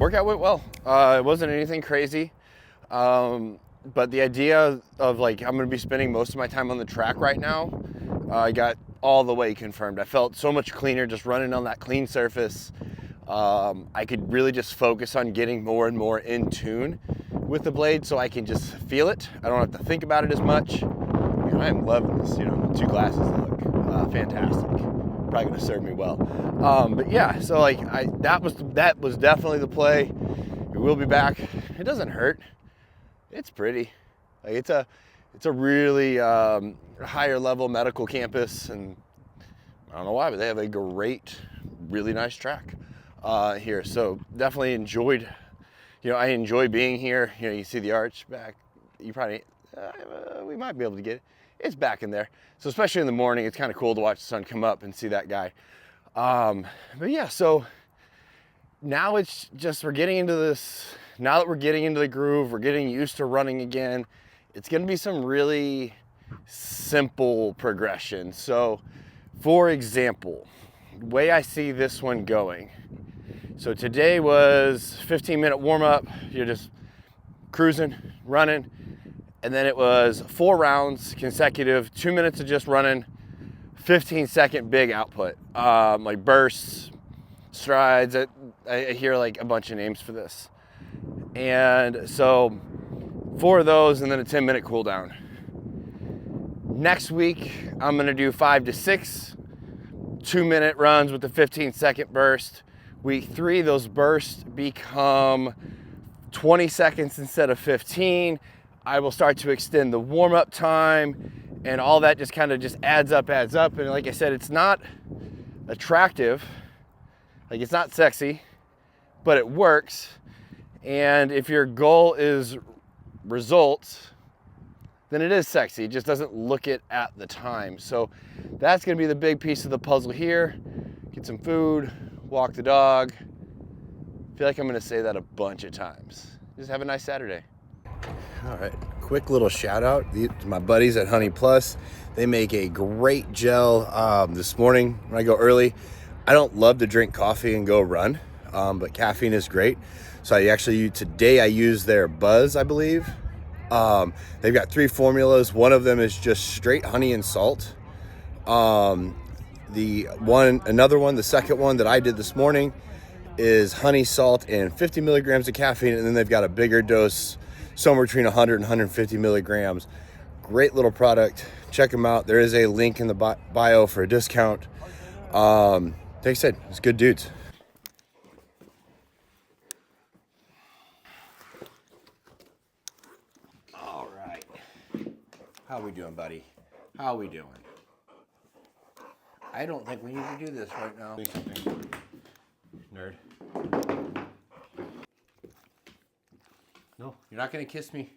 Workout went well. It wasn't anything crazy. But the idea of like, I'm going to be spending most of my time on the track right now, I got all the way confirmed. I felt so much cleaner just running on that clean surface. I could really just focus on getting more and more in tune with the blade so I can just feel it. I don't have to think about it as much. Man, I am loving this, 2 glasses look fantastic. Probably gonna serve me well. But yeah, so like that was definitely the play. We will be back. It doesn't hurt. It's pretty. Like it's a really higher level medical campus, and I don't know why, but they have a great, really nice track here. So definitely enjoyed. I enjoy being here. You see the arch back. You probably we might be able to get it. It's back in there. So especially in the morning, it's kind of cool to watch the sun come up and see that guy. But yeah, so now it's just we're getting into this. Now that we're getting into the groove, we're getting used to running again. It's going to be some really simple progression. So, for example, the way I see this one going. So today was 15-minute warm-up. You're just cruising, running. And then it was 4 rounds consecutive, 2 minutes of just running, 15-second big output, like bursts, strides. I hear like a bunch of names for this. And so 4 of those and then a 10-minute cool down. Next week, I'm gonna do 5 to 6 2-minute runs with a 15-second burst. Week 3, those bursts become 20 seconds instead of 15. I will start to extend the warm-up time, and all that just kind of just adds up. And like I said, it's not attractive, like it's not sexy, but it works. And if your goal is results, then it is sexy. It just doesn't look it at the time. So that's gonna be the big piece of the puzzle here. Get some food, walk the dog. I feel like I'm gonna say that a bunch of times. Just have a nice Saturday. All right, quick little shout out to my buddies at Honey Plus. They make a great gel. This morning when I go early, I don't love to drink coffee and go run, but caffeine is great. So today I use their Buzz, I believe. They've got 3 formulas. One of them is just straight honey and salt. The second one that I did this morning is honey, salt, and 50 milligrams of caffeine. And then they've got a bigger dose, somewhere between 100 and 150 milligrams. Great little product. Check them out. There is a link in the bio for a discount. Like I said, it's good dudes. All right. How we doing, buddy? How we doing? I don't think we need to do this right now. Nerd. No, you're not gonna kiss me.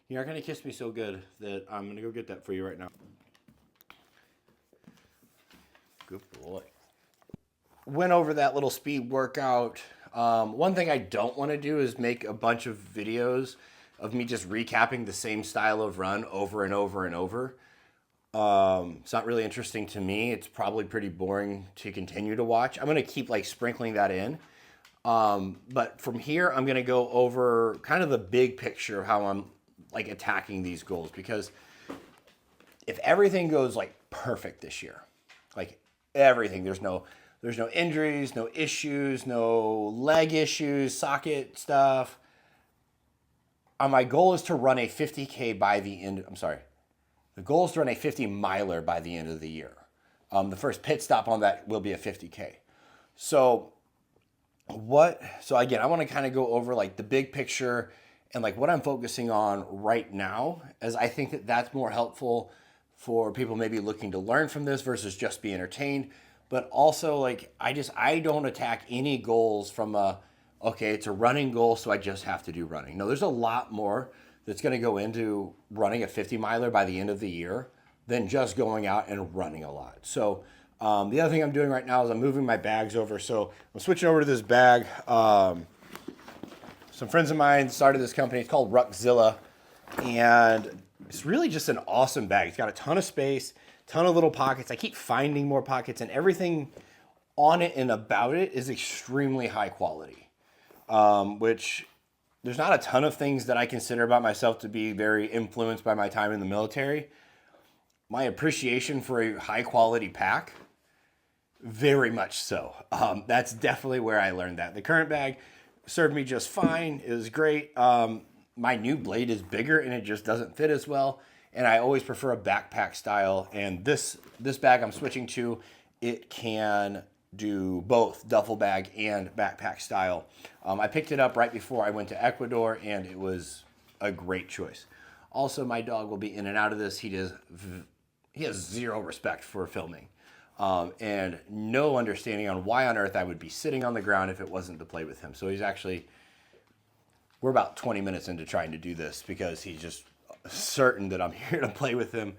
You're not gonna kiss me so good that I'm gonna go get that for you right now. Good boy. Went over that little speed workout. One thing I don't want to do is make a bunch of videos of me just recapping the same style of run over and over and over. It's not really interesting to me. It's probably pretty boring to continue to watch. I'm gonna keep like sprinkling that in. But from here, I'm going to go over kind of the big picture of how I'm like attacking these goals, because if everything goes like perfect this year, like everything, there's no injuries, no issues, no leg issues, socket stuff. My goal is to run a 50K by the end. The goal is to run a 50 miler by the end of the year. The first pit stop on that will be a 50K. So again, I want to kind of go over like the big picture and like what I'm focusing on right now, as I think that that's more helpful for people maybe looking to learn from this versus just be entertained. But also like, I don't attack any goals from it's a running goal, so I just have to do running. No, there's a lot more that's going to go into running a 50 miler by the end of the year than just going out and running a lot. So the other thing I'm doing right now is I'm moving my bags over. So I'm switching over to this bag. Some friends of mine started this company. It's called Ruckzilla. And it's really just an awesome bag. It's got a ton of space, ton of little pockets. I keep finding more pockets, and everything on it and about it is extremely high quality. which there's not a ton of things that I consider about myself to be very influenced by my time in the military. My appreciation for a high quality pack, very much so. That's definitely where I learned that. The current bag served me just fine. It was great. My new blade is bigger and it just doesn't fit as well. And I always prefer a backpack style. And this bag I'm switching to, it can do both duffel bag and backpack style. I picked it up right before I went to Ecuador, and it was a great choice. Also, my dog will be in and out of this. He has zero respect for filming, and no understanding on why on earth I would be sitting on the ground if it wasn't to play with him. So we're about 20 minutes into trying to do this because he's just certain that I'm here to play with him.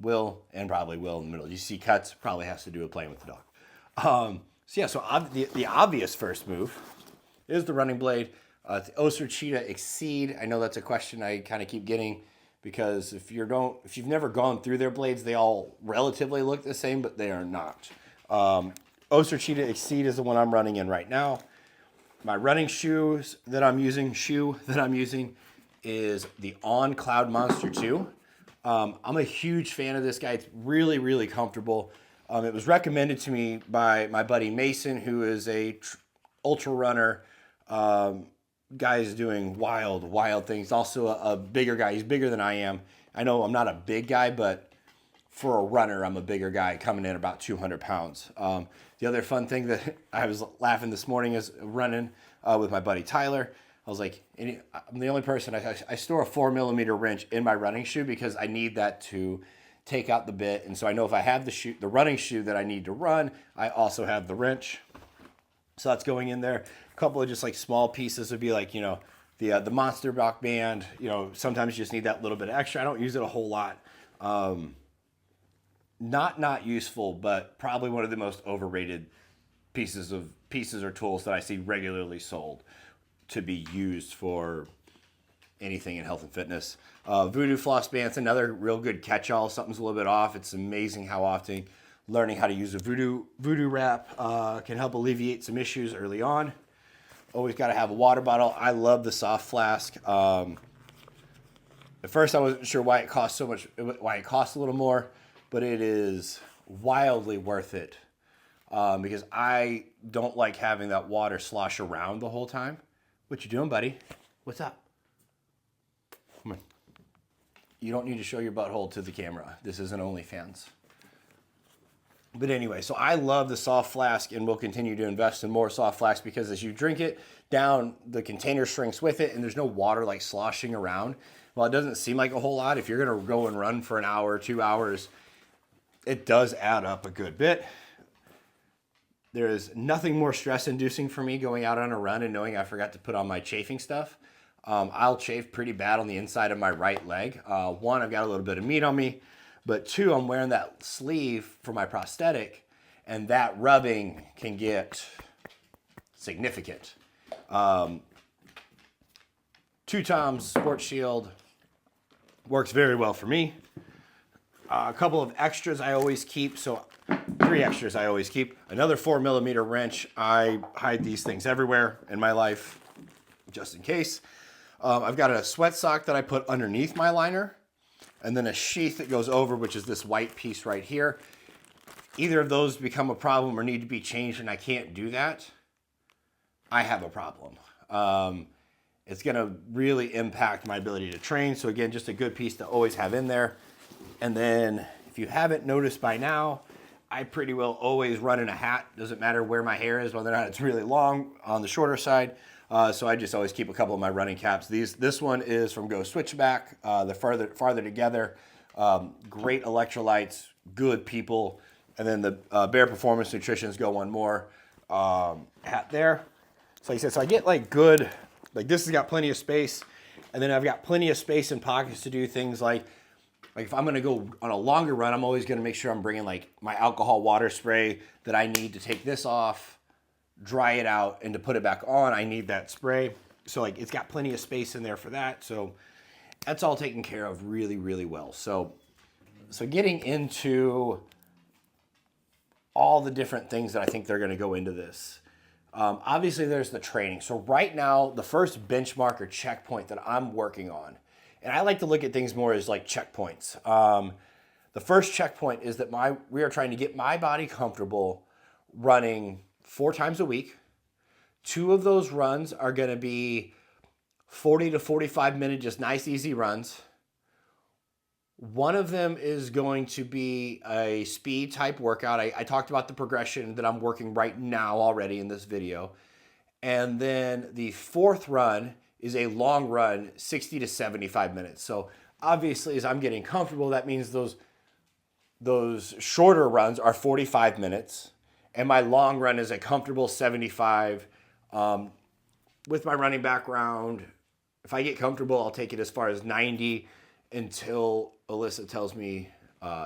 Will, and probably will in the middle. You see cuts, probably has to do with playing with the dog. The obvious first move is the running blade. The Oster Cheetah Exceed. I know that's a question I kind of keep getting because if you've never gone through their blades, they all relatively look the same, but they are not. Oster Cheetah Exceed is the one I'm running in right now. My running shoe that I'm using is the On Cloud Monster 2. I'm a huge fan of this guy. It's really, really comfortable. It was recommended to me by my buddy Mason, who is a ultra runner. Guy is doing wild things. Also a bigger guy. He's bigger than I am. I know I'm not a big guy, but for a runner, I'm a bigger guy coming in about 200 pounds. The other fun thing that I was laughing this morning is running with my buddy Tyler. I was like, I'm the only person, I store a 4mm wrench in my running shoe because I need that to take out the bit. And so I know if I have the running shoe that I need to run, I also have the wrench. So that's going in there. A couple of just like small pieces would be like, the Monster Block band. Sometimes you just need that little bit of extra. I don't use it a whole lot. Not useful, but probably one of the most overrated pieces or tools that I see regularly sold to be used for anything in health and fitness. Voodoo Floss Band's another real good catch-all. Something's a little bit off. It's amazing how often learning how to use a voodoo wrap can help alleviate some issues early on. Always got to have a water bottle. I love the soft flask. At first I wasn't sure why it cost so much, why it costs a little more, but it is wildly worth it because I don't like having that water slosh around the whole time. What you doing, buddy? What's up? Come on. You don't need to show your butthole to the camera. This isn't OnlyFans. But anyway, so I love the soft flask and will continue to invest in more soft flasks because as you drink it down, the container shrinks with it and there's no water like sloshing around. Well, it doesn't seem like a whole lot. If you're going to go and run for an hour, 2 hours, it does add up a good bit. There is nothing more stress-inducing for me going out on a run and knowing I forgot to put on my chafing stuff. I'll chafe pretty bad on the inside of my right leg. One, I've got a little bit of meat on me, but two, I'm wearing that sleeve for my prosthetic, and that rubbing can get significant. 2 Toms Sport Shield works very well for me. A couple of extras I always keep, so 3 extras I always keep. Another 4mm wrench. I hide these things everywhere in my life, just in case. I've got a sweat sock that I put underneath my liner, and then a sheath that goes over, which is this white piece right here. Either of those become a problem or need to be changed, and I can't do that, I have a problem. It's going to really impact my ability to train. So again, just a good piece to always have in there. And then if you haven't noticed by now, I pretty well always run in a hat. Doesn't matter where my hair is, whether or not it's really long on the shorter side. So I just always keep a couple of my running caps. This one is from Go Switchback. The farther together. Great electrolytes, good people. And then the Bear Performance Nutrition's Go One More hat there. So like I said, so I get like good, like this has got plenty of space. And then I've got plenty of space and pockets to do things like if I'm going to go on a longer run, I'm always going to make sure I'm bringing like my alcohol water spray that I need to take this off, dry it out, and to put it back on, I need that spray. So like it's got plenty of space in there for that. So that's all taken care of really, really well. So getting into all the different things that I think they're going to go into this. Obviously, there's the training. So right now, the first benchmark or checkpoint that I'm working on, and I like to look at things more as like checkpoints. The first checkpoint is that we are trying to get my body comfortable running 4 times a week. 2 of those runs are going to be 40 to 45 minute, just nice, easy runs. One of them is going to be a speed type workout. I talked about the progression that I'm working right now already in this video. And then the 4th run is a long run, 60 to 75 minutes. So obviously, as I'm getting comfortable, that means those shorter runs are 45 minutes. And my long run is a comfortable 75. With my running background, if I get comfortable, I'll take it as far as 90 until Alyssa tells me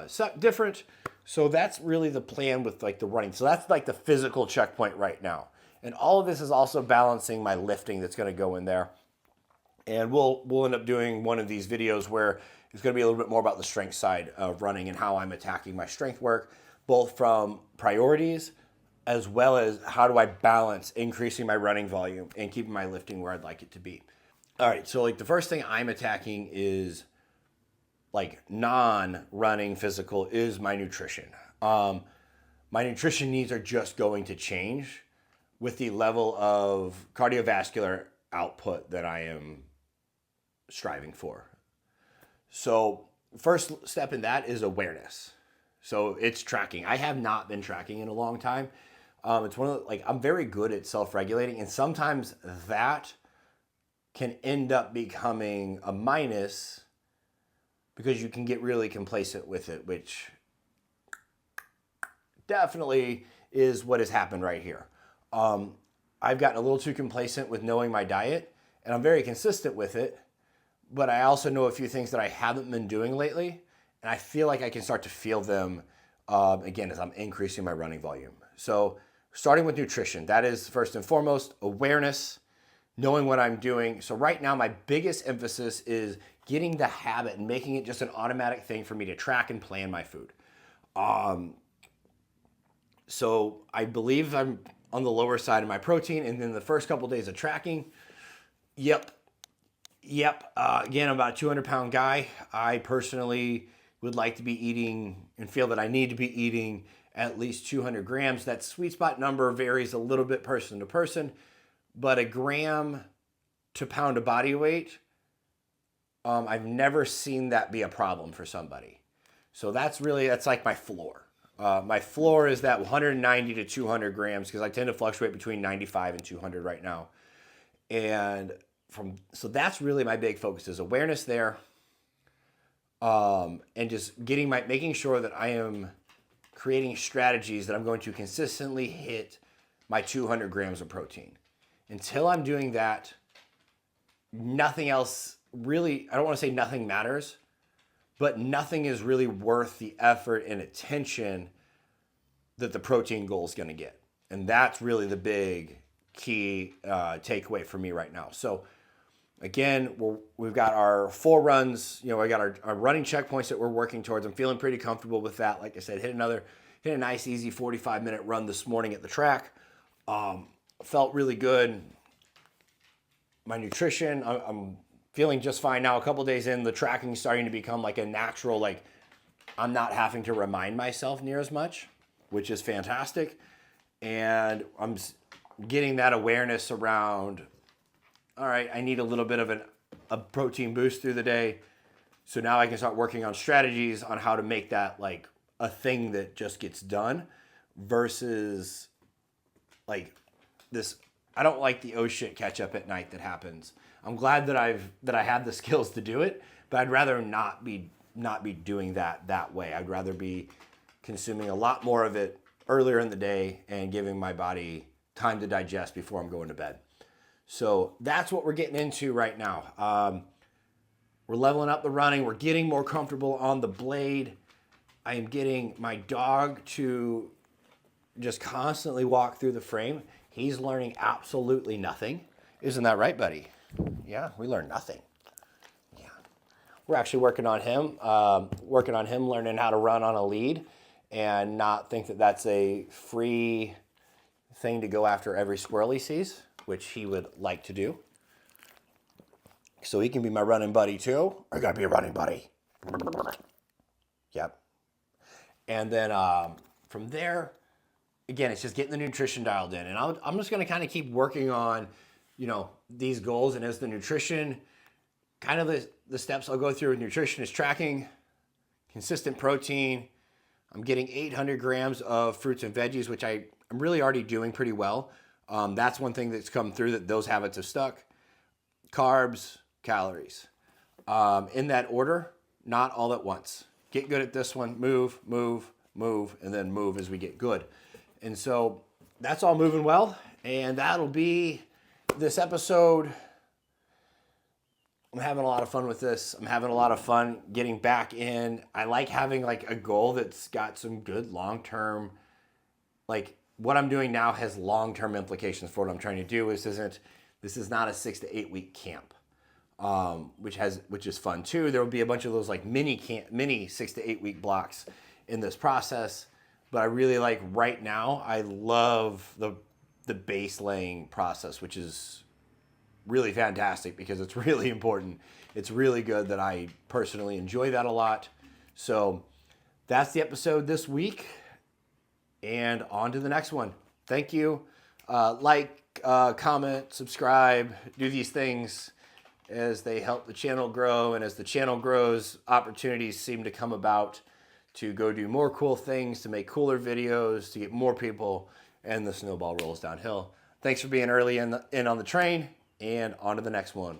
something different. So that's really the plan with like the running. So that's like the physical checkpoint right now. And all of this is also balancing my lifting that's going to go in there. And we'll end up doing one of these videos where it's going to be a little bit more about the strength side of running and how I'm attacking my strength work, both from priorities as well as how do I balance increasing my running volume and keeping my lifting where I'd like it to be. All right, so like the first thing I'm attacking is like non-running physical is my nutrition. My nutrition needs are just going to change with the level of cardiovascular output that I am striving for. So first step in that is awareness. So it's tracking. I have not been tracking in a long time. It's one of the, like I'm very good at self-regulating, and sometimes that can end up becoming a minus because you can get really complacent with it, which definitely is what has happened right here. I've gotten a little too complacent with knowing my diet, and I'm very consistent with it, but I also know a few things that I haven't been doing lately, and I feel like I can start to feel them again as I'm increasing my running volume. So starting with nutrition, that is first and foremost, awareness, knowing what I'm doing. So right now, my biggest emphasis is getting the habit and making it just an automatic thing for me to track and plan my food. So I believe I'm on the lower side of my protein, and then the first couple of days of tracking, yep. Again, I'm about a 200-pound guy. I personally would like to be eating and feel that I need to be eating at least 200 grams. That sweet spot number varies a little bit person to person, but a gram to pound of body weight, I've never seen that be a problem for somebody. So that's like my floor. My floor is that 190 to 200 grams because I tend to fluctuate between 95 and 200 right now. And so that's really my big focus is awareness there. And just making sure that I am creating strategies that I'm going to consistently hit my 200 grams of protein. Until I'm doing that, nothing else really, I don't want to say nothing matters, but nothing is really worth the effort and attention that the protein goal is going to get. And that's really the big key takeaway for me right now. So again, we've got our 4 runs, I got our running checkpoints that we're working towards. I'm feeling pretty comfortable with that. Like I said, hit a nice, easy 45-minute run this morning at the track. Felt really good. My nutrition, I'm feeling just fine now. A couple days in, the tracking is starting to become like a natural, like I'm not having to remind myself near as much, which is fantastic. And I'm getting that awareness around, all right, I need a little bit of a protein boost through the day. So now I can start working on strategies on how to make that like a thing that just gets done versus like this. I don't like the oh shit catch up at night that happens. I'm glad that I have the skills to do it, but I'd rather not be doing that way. I'd rather be consuming a lot more of it earlier in the day and giving my body time to digest before I'm going to bed. So that's what we're getting into right now. We're leveling up the running. We're getting more comfortable on the blade. I am getting my dog to just constantly walk through the frame. He's learning absolutely nothing. Isn't that right, buddy? Yeah, we learn nothing. Yeah. We're actually working on him learning how to run on a lead and not think that that's a free thing to go after every squirrel he sees, which he would like to do. So he can be my running buddy too. I gotta be a running buddy. Yep. And then from there, again, it's just getting the nutrition dialed in. And I'm just gonna kind of keep working on, these goals. And as the nutrition, kind of the steps I'll go through with nutrition is tracking consistent protein. I'm getting 800 grams of fruits and veggies, which I'm really already doing pretty well. That's one thing that's come through, that those habits have stuck. Carbs, calories. In that order, not all at once. Get good at this one, move, move, move, and then move as we get good. And so that's all moving well. And that'll be this episode. I'm having a lot of fun with this. I'm having a lot of fun getting back in. I like having like a goal that's got some good long-term, like what I'm doing now has long-term implications for what I'm trying to do. This is not a 6 to 8 week camp, which is fun too. There will be a bunch of those like mini 6 to 8 week blocks in this process. But I really like right now, I love the base laying process, which is really fantastic because it's really important. It's really good that I personally enjoy that a lot. So that's the episode this week, and on to the next one. Thank you. Comment, subscribe, do these things as they help the channel grow. And as the channel grows, opportunities seem to come about to go do more cool things, to make cooler videos, to get more people, and the snowball rolls downhill. Thanks for being early in on the train, and on to the next one.